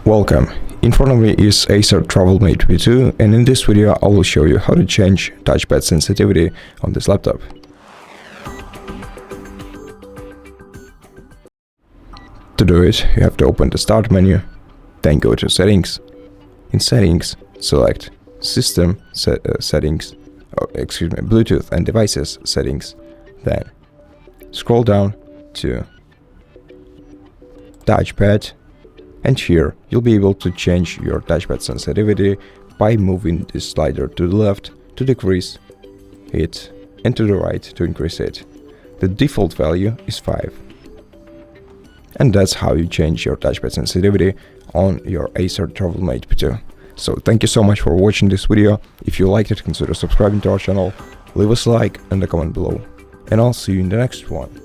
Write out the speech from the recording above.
Welcome. In front of me is ACER TravelMate P2, and in this video I will show you how to change touchpad sensitivity on this laptop. To do it, you have to open the Start menu, then go to Settings. In Settings, select System Settings, Bluetooth and Devices Settings. Then scroll down to Touchpad, and here you'll be able to change your touchpad sensitivity by moving this slider to the left to decrease it and to the right to increase it. The default value is 5. And that's how you change your touchpad sensitivity on your ACER TravelMate P2. So thank you so much for watching this video. If you liked it, consider subscribing to our channel, leave us a like and a comment below, and I'll see you in the next one.